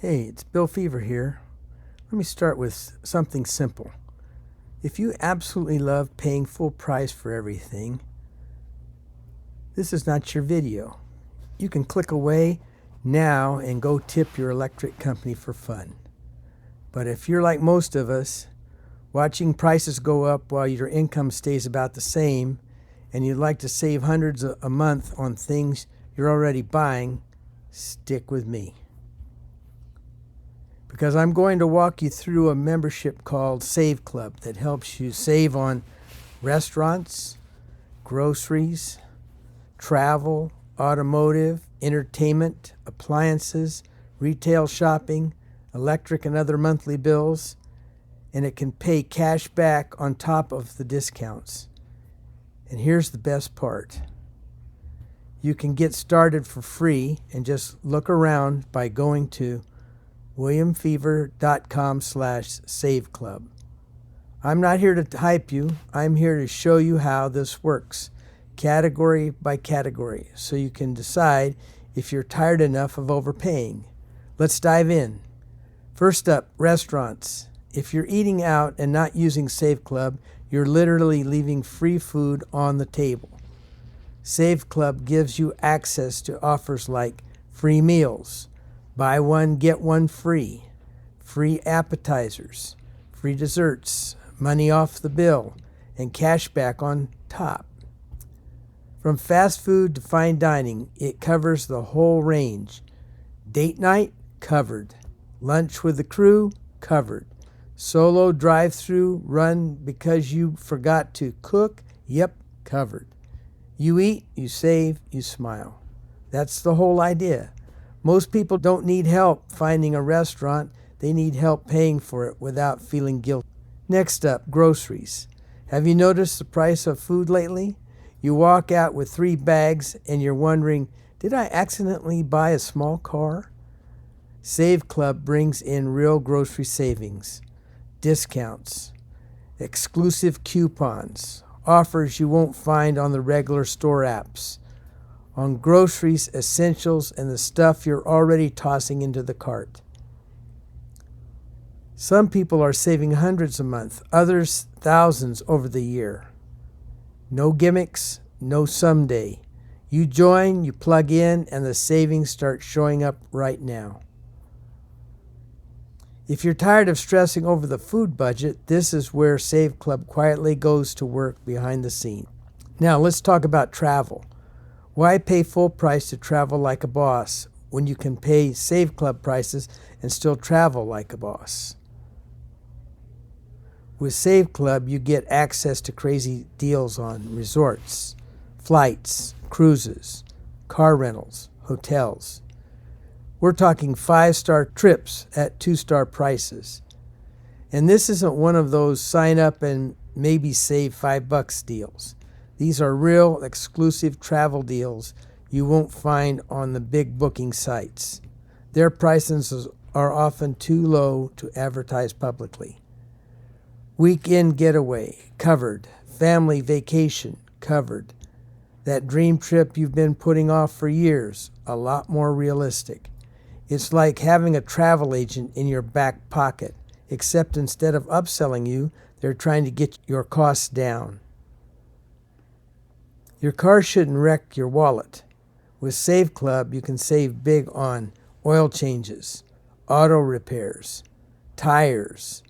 Hey, it's BillFeaver here. Let me start with something simple. If you absolutely love paying full price for everything, this is not your video. You can click away now and go tip your electric company for fun. But if you're like most of us, watching prices go up while your income stays about the same, and you'd like to save hundreds a month on things you're already buying, stick with me. Because I'm going to walk you through a membership called Save Club that helps you save on restaurants, groceries, travel, automotive, entertainment, appliances, retail shopping, electric and other monthly bills, and it can pay cash back on top of the discounts. And here's the best part. You can get started for free and just look around by going to williamfeaver.com/saveclub. I'm not here to hype you. I'm here to show you how this works, category by category, so you can decide if you're tired enough of overpaying. Let's dive in. First up, restaurants. If you're eating out and not using Save Club, you're literally leaving free food on the table. Save Club gives you access to offers like free meals, buy one, get one free, free appetizers, free desserts, money off the bill, and cash back on top. From fast food to fine dining, it covers the whole range. Date night, covered. Lunch with the crew, covered. Solo drive-through run because you forgot to cook, yep, covered. You eat, you save, you smile. That's the whole idea. Most people don't need help finding a restaurant. They need help paying for it without feeling guilty. Next up, groceries. Have you noticed the price of food lately? You walk out with 3 bags and you're wondering, did I accidentally buy a small car? Save Club brings in real grocery savings, discounts, exclusive coupons, offers you won't find on the regular store apps, on groceries, essentials, and the stuff you're already tossing into the cart. Some people are saving hundreds a month, others thousands over the year. No gimmicks, no someday. You join, you plug in, and the savings start showing up right now. If you're tired of stressing over the food budget, this is where Save Club quietly goes to work behind the scenes. Now let's talk about travel. Why pay full price to travel like a boss when you can pay Save Club prices and still travel like a boss? With Save Club, you get access to crazy deals on resorts, flights, cruises, car rentals, hotels. We're talking 5-star trips at 2-star prices. And this isn't one of those sign up and maybe save $5 deals. These are real exclusive travel deals you won't find on the big booking sites. Their prices are often too low to advertise publicly. Weekend getaway, covered. Family vacation, covered. That dream trip you've been putting off for years, a lot more realistic. It's like having a travel agent in your back pocket, except instead of upselling you, they're trying to get your costs down. Your car shouldn't wreck your wallet. With Save Club, you can save big on oil changes, auto repairs, tires,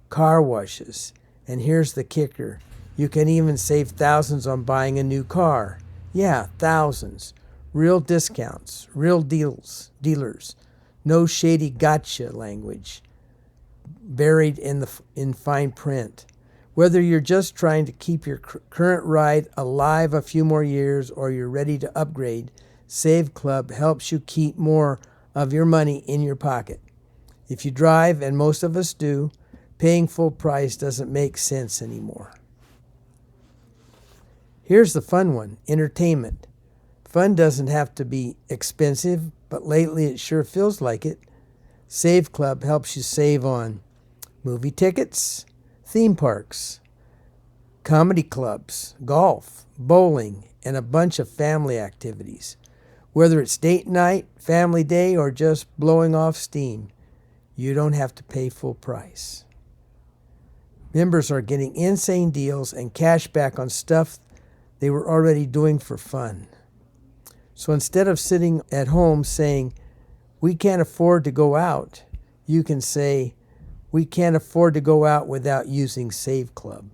car washes, and here's the kicker. You can even save thousands on buying a new car. Yeah, thousands. Real discounts, real dealers. No shady gotcha language buried in fine print. Whether you're just trying to keep your current ride alive a few more years or you're ready to upgrade, Save Club helps you keep more of your money in your pocket. If you drive, and most of us do, paying full price doesn't make sense anymore. Here's the fun one, entertainment. Fun doesn't have to be expensive, but lately it sure feels like it. Save Club helps you save on movie tickets, theme parks, comedy clubs, golf, bowling, and a bunch of family activities. Whether it's date night, family day, or just blowing off steam, You don't have to pay full price. Members are getting insane deals and cash back on stuff they were already doing for fun. So instead of sitting at home saying, we can't afford to go out, you can say, we can't afford to go out without using Save Club.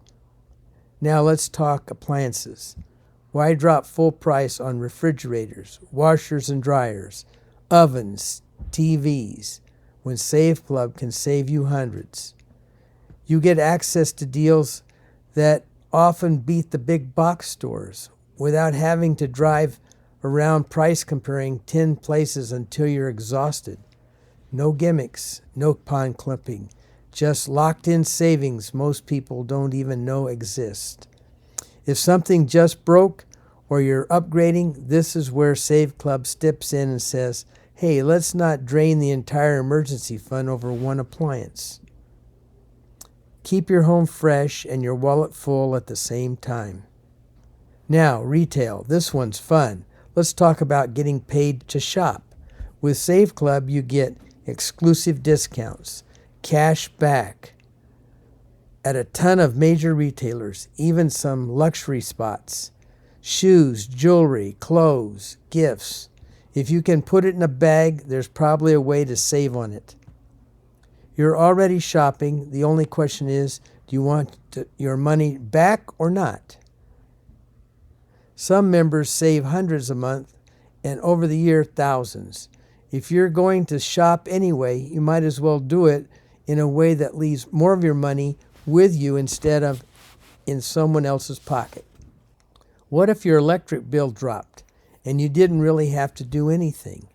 Now let's talk appliances. Why drop full price on refrigerators, washers and dryers, ovens, TVs, when Save Club can save you hundreds? You get access to deals that often beat the big box stores without having to drive around price comparing 10 places until you're exhausted. No gimmicks, no pawn clipping, just locked-in savings most people don't even know exist. If something just broke or you're upgrading, this is where Save Club steps in and says, hey, let's not drain the entire emergency fund over one appliance. Keep your home fresh and your wallet full at the same time. Now, retail. This one's fun. Let's talk about getting paid to shop. With Save Club, you get exclusive discounts, cash back at a ton of major retailers, even some luxury spots, shoes, jewelry, clothes, gifts. If you can put it in a bag, there's probably a way to save on it. You're already shopping. The only question is, do you want your money back or not? Some members save hundreds a month and over the year thousands. If you're going to shop anyway, you might as well do it in a way that leaves more of your money with you instead of in someone else's pocket. What if your electric bill dropped and you didn't really have to do anything?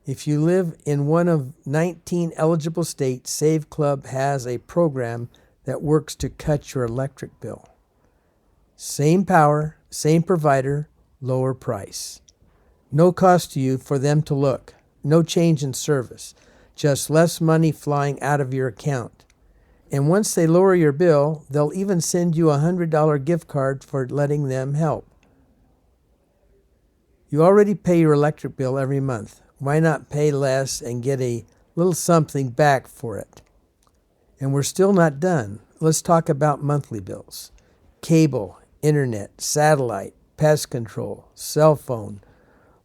If you live in one of 19 eligible states, Save Club has a program that works to cut your electric bill. Same power, same provider, lower price. No cost to you for them to look. No change in service. Just less money flying out of your account. And once they lower your bill, they'll even send you a $100 gift card for letting them help. You already pay your electric bill every month. Why not pay less and get a little something back for it? And we're still not done. Let's talk about monthly bills. Cable, internet, satellite, pest control, cell phone.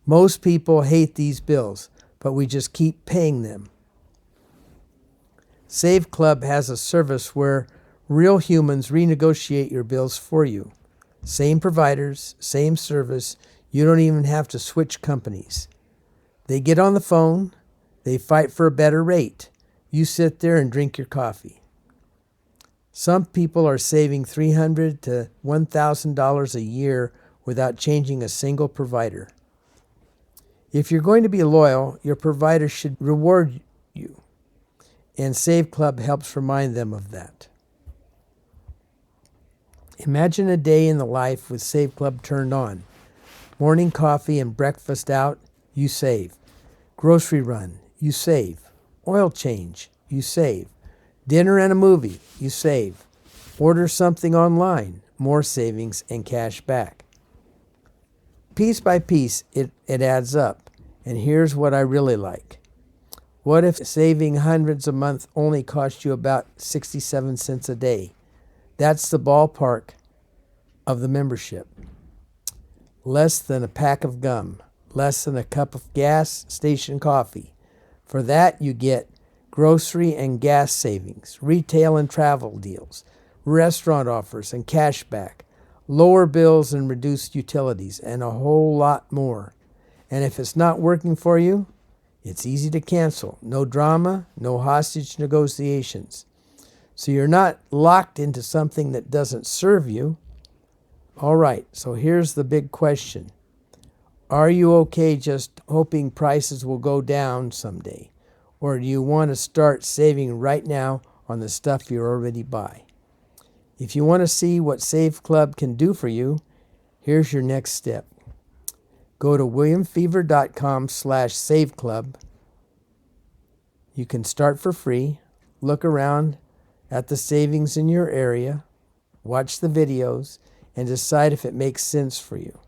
Most people hate these bills, but we just keep paying them. Save Club has a service where real humans renegotiate your bills for you. Same providers, same service. You don't even have to switch companies. They get on the phone. They fight for a better rate. You sit there and drink your coffee. Some people are saving $300 to $1,000 a year without changing a single provider. If you're going to be loyal, your provider should reward you. And Save Club helps remind them of that. Imagine a day in the life with Save Club turned on. Morning coffee and breakfast out, you save. Grocery run, you save. Oil change, you save. Dinner and a movie, you save. Order something online, more savings and cash back. Piece by piece, it adds up. And here's what I really like. What if saving hundreds a month only cost you about 67 cents a day? That's the ballpark of the membership. Less than a pack of gum, less than a cup of gas station coffee. For that, you get grocery and gas savings, retail and travel deals, restaurant offers and cash back, lower bills and reduced utilities, and a whole lot more. And if it's not working for you, it's easy to cancel. No drama, no hostage negotiations. So you're not locked into something that doesn't serve you. All right, so here's the big question. Are you okay just hoping prices will go down someday? Or do you want to start saving right now on the stuff you already buy? If you want to see what Save Club can do for you, here's your next step. Go to williamfeaver.com/saveclub. You can start for free. Look around at the savings in your area. Watch the videos and decide if it makes sense for you.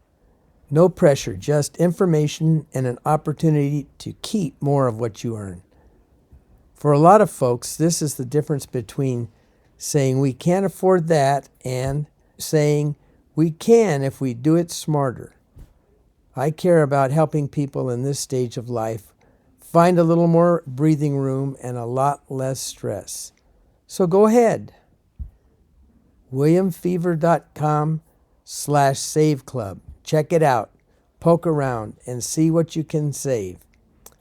No pressure, just information and an opportunity to keep more of what you earn. For a lot of folks, this is the difference between saying we can't afford that and saying we can if we do it smarter. I care about helping people in this stage of life find a little more breathing room and a lot less stress. So go ahead. WilliamFeaver.com/saveclub. Check it out. Poke around and see what you can save.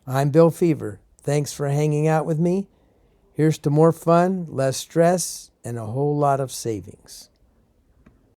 I'm Bill Feaver. Thanks for hanging out with me. Here's to more fun, less stress, and a whole lot of savings.